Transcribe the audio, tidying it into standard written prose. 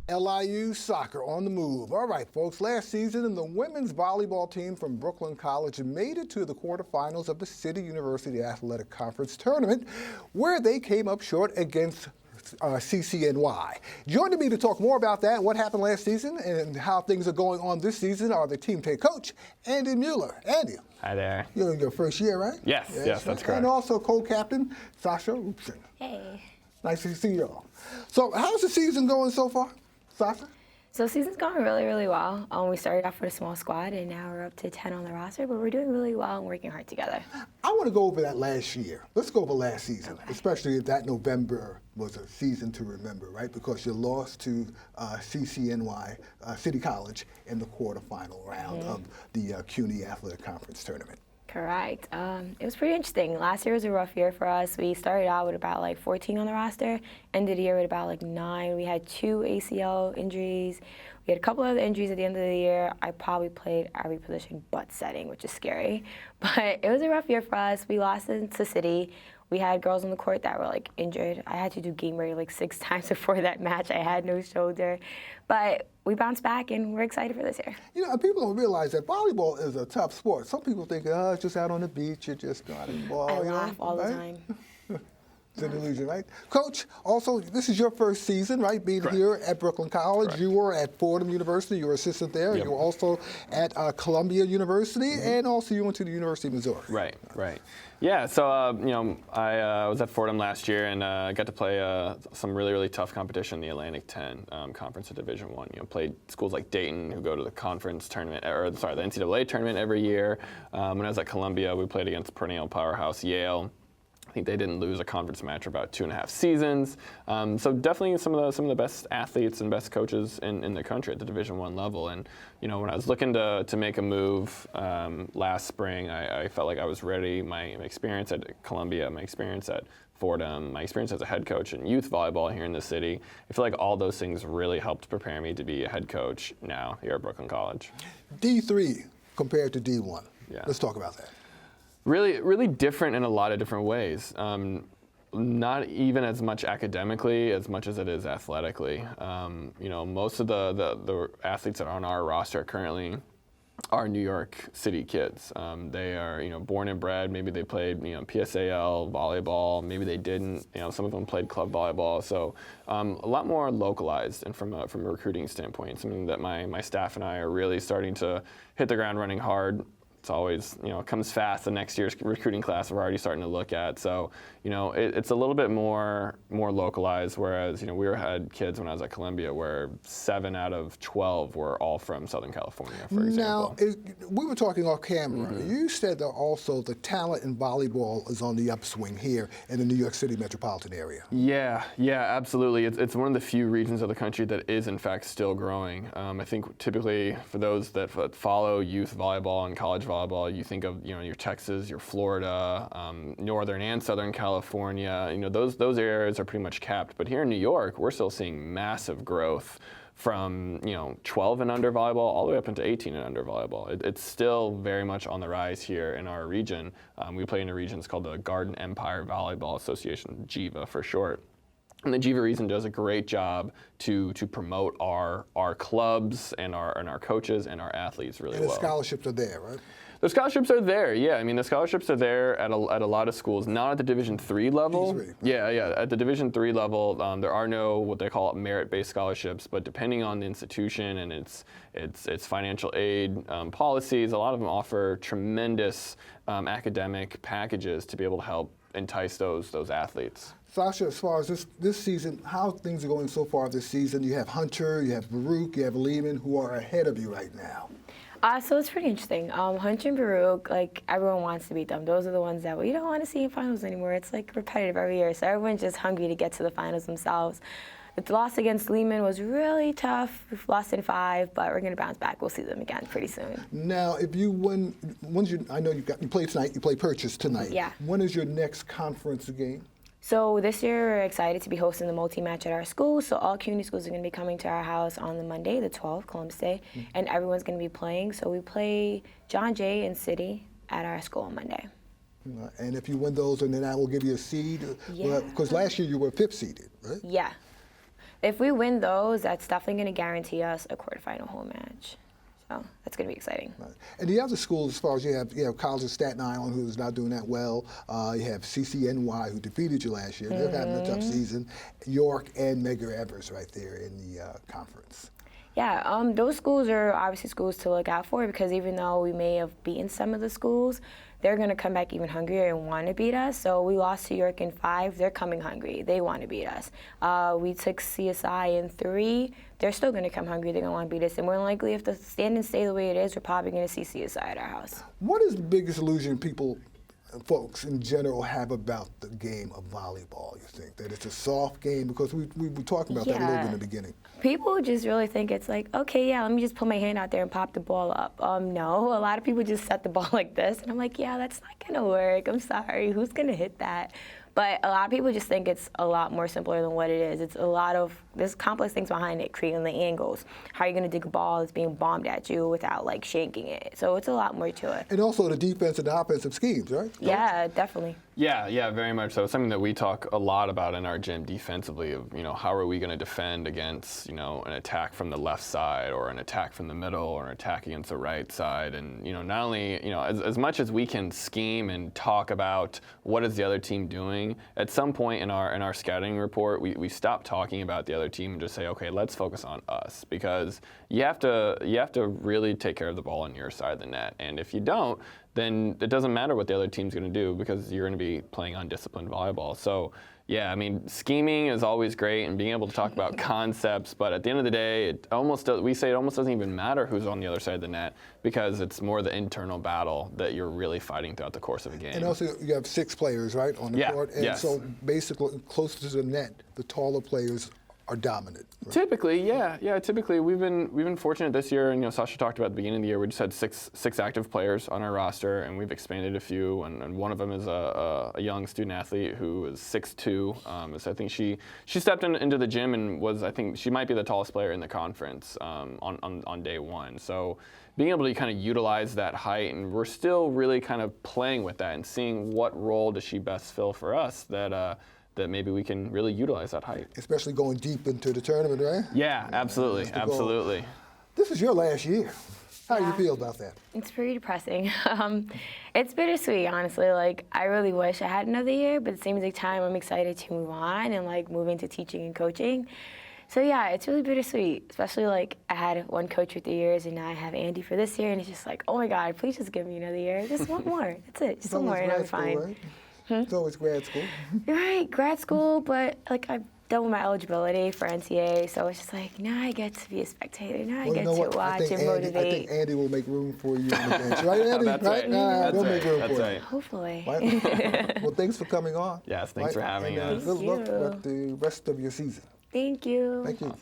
LIU soccer on the move. All right, folks, last season, the women's volleyball team from Brooklyn College made it to the quarterfinals of the City University Athletic Conference tournament, where they came up short against CCNY. Joining me to talk more about that, what happened last season, and how things are going on this season are the team head coach, Andy Mueller. Andy. Hi there. You're in your first year, right? Yes, that's correct. And also co-captain, Sasha Roopson. Hey. Nice to see you all. So how's the season going so far, Sasha? So season's going really, really well. We started off with a small squad, and now we're up to 10 on the roster, but we're doing really well and working hard together. I want to go over that last year. Let's go over last season, especially if that November was a season to remember, right? Because you lost to CCNY, City College, in the quarterfinal round of the CUNY Athletic Conference tournament. Correct. It was pretty interesting. Last year was a rough year for us. We started out with about like 14 on the roster, ended the year with about like 9. We had 2 ACL injuries. We had a couple other injuries at the end of the year. I probably played every position but setting, which is scary. But it was a rough year for us. We lost into City. We had girls on the court that were like injured. I had to do game ready like 6 times before that match. I had no shoulder. But we bounced back and we're excited for this year. You know, people don't realize that volleyball is a tough sport. Some people think, oh, it's just out on the beach, you're just not in ball. I laugh all the time. It's an illusion, right? Coach, also, this is your first season, right, being here at Brooklyn College. Correct. You were at Fordham University. You were assistant there. Yep. You were also at Columbia University, and also you went to the University of Missouri. Right. Yeah, so, you know, I was at Fordham last year and got to play some really, really tough competition in the Atlantic 10 Conference of Division I. You know, played schools like Dayton, who go to the conference tournament, the NCAA tournament every year. When I was at Columbia, we played against perennial powerhouse Yale. I think they didn't lose a conference match for about 2.5 seasons. So definitely some of the best athletes and best coaches in the country at the Division I level. And you know, when I was looking to make a move last spring, I felt like I was ready. My experience at Columbia, my experience at Fordham, my experience as a head coach in youth volleyball here in the city, I feel like all those things really helped prepare me to be a head coach now here at Brooklyn College. D3 compared to D1. Yeah. Let's talk about that. Really, really different in a lot of different ways. Not even as much academically as much as it is athletically. You know, most of the athletes that are on our roster currently are New York City kids. They are, you know, born and bred. Maybe they played, you know, PSAL volleyball. Maybe they didn't. You know, some of them played club volleyball. So a lot more localized, and from a recruiting standpoint, something that my staff and I are really starting to hit the ground running hard. It's always, you know, it comes fast. The next year's recruiting class we're already starting to look at. So, you know, it's a little bit more localized, whereas, you know, had kids when I was at Columbia where 7 out of 12 were all from Southern California, for example. Now, we were talking off camera. You said that also the talent in volleyball is on the upswing here in the New York City metropolitan area. Yeah, absolutely. It's one of the few regions of the country that is, in fact, still growing. I think typically for those that follow youth volleyball and college volleyball, you think of, you know, your Texas, your Florida, Northern and Southern California. You know, those areas are pretty much capped. But here in New York, we're still seeing massive growth from, you know, 12 and under volleyball all the way up into 18 and under volleyball. It's still very much on the rise here in our region. We play in a region that's called the Garden Empire Volleyball Association, GEVA for short. And the GEVA region does a great job to promote our clubs and our coaches and our athletes really well. And the scholarships are there, right? The scholarships are there, yeah. I mean, the scholarships are there at a lot of schools, not at the Division III level. D3. Yeah. At the Division III level, there are no what they call merit-based scholarships, but depending on the institution and its financial aid policies, a lot of them offer tremendous academic packages to be able to help entice those athletes. Sasha, as far as this season, how things are going so far this season? You have Hunter, you have Baruch, you have Lehman, who are ahead of you right now. So it's pretty interesting. Hunter and Baruch, like, everyone wants to beat them. Those are the ones that we don't want to see in finals anymore. It's like repetitive every year, so everyone's just hungry to get to the finals themselves. The loss against Lehman was really tough. We've lost in 5, but we're going to bounce back. We'll see them again pretty soon. Now, if you win, I know you play tonight. You play Purchase tonight. Yeah. When is your next conference game? So this year we're excited to be hosting the multi-match at our school. So all community schools are going to be coming to our house on the Monday, the 12th, Columbus Day, and everyone's going to be playing. So we play John Jay and City at our school on Monday. And if you win those, and then I will give you a seed. Yeah. Because last year you were 5th seeded, right? Yeah. If we win those, that's definitely going to guarantee us a quarterfinal home match. So that's going to be exciting. Right. And the other schools, as far as you have College of Staten Island, who's not doing that well. You have CCNY, who defeated you last year. They're having a tough season. York and Medgar Evers right there in the conference. Yeah, those schools are obviously schools to look out for, because even though we may have beaten some of the schools, they're going to come back even hungrier and want to beat us. So we lost to York in 5. They're coming hungry. They want to beat us. We took CSI in 3. They're still going to come hungry. They're going to want to beat us. And more than likely, if the standings stay the way it is, we're probably going to see CSI at our house. What is the biggest illusion folks in general have about the game of volleyball, you think? That it's a soft game? Because we were talking about that a little bit in the beginning. People just really think it's like, okay, yeah, let me just put my hand out there and pop the ball up. No, a lot of people just set the ball like this. And I'm like, yeah, that's not going to work. I'm sorry. Who's going to hit that? But a lot of people just think it's a lot more simpler than what it is. It's a lot of, there's complex things behind it, creating the angles. How are you going to dig a ball that's being bombed at you without like shanking it? So it's a lot more to it. And also the defense and the offensive schemes, right? Yeah, definitely. Yeah, very much so. Something that we talk a lot about in our gym defensively of, how are we going to defend against, an attack from the left side or an attack from the middle or an attack against the right side. And, not only, as much as we can scheme and talk about what is the other team doing, at some point in our scouting report, we stop talking about the other team and just say, okay, let's focus on us, because you have to really take care of the ball on your side of the net. And if you don't, then it doesn't matter what the other team's going to do, because you're going to be playing undisciplined volleyball. So, yeah, scheming is always great and being able to talk about concepts, but at the end of the day, we say it almost doesn't even matter who's on the other side of the net, because it's more the internal battle that you're really fighting throughout the course of a game. And also you have 6 players, right, on the court. And so basically closer to the net, the taller players are dominant. Right? Typically, yeah. Typically, we've been fortunate this year, and Sasha talked about at the beginning of the year. We just had six active players on our roster, and we've expanded a few. And one of them is a young student athlete who is 6'2". So I think she stepped into the gym and I think she might be the tallest player in the conference on day 1. So being able to kind of utilize that height, and we're still really kind of playing with that and seeing what role does she best fill for us that maybe we can really utilize that height. Especially going deep into the tournament, right? Yeah, absolutely. This is your last year. How do you feel about that? It's pretty depressing. It's bittersweet, honestly. Like, I really wish I had another year, but at the same time, I'm excited to move on and like move into teaching and coaching. So yeah, it's really bittersweet, especially like I had one coach for 3 years and now I have Andy for this year, and it's just like, oh my God, please just give me another year. Just one more. That's it. Just one more and I'm fine. Right? It's always grad school. Right, grad school, but like I've done with my eligibility for NCAA, so it's just like, now I get to be a spectator. Now I get to watch and motivate. I think Andy will make room for you on the bench. Right, Andy? That's right. We'll make room for you. Hopefully. Right? Well, thanks for coming on. Yes, thanks for having us. Good luck with the rest of your season. Thank you. Thank you.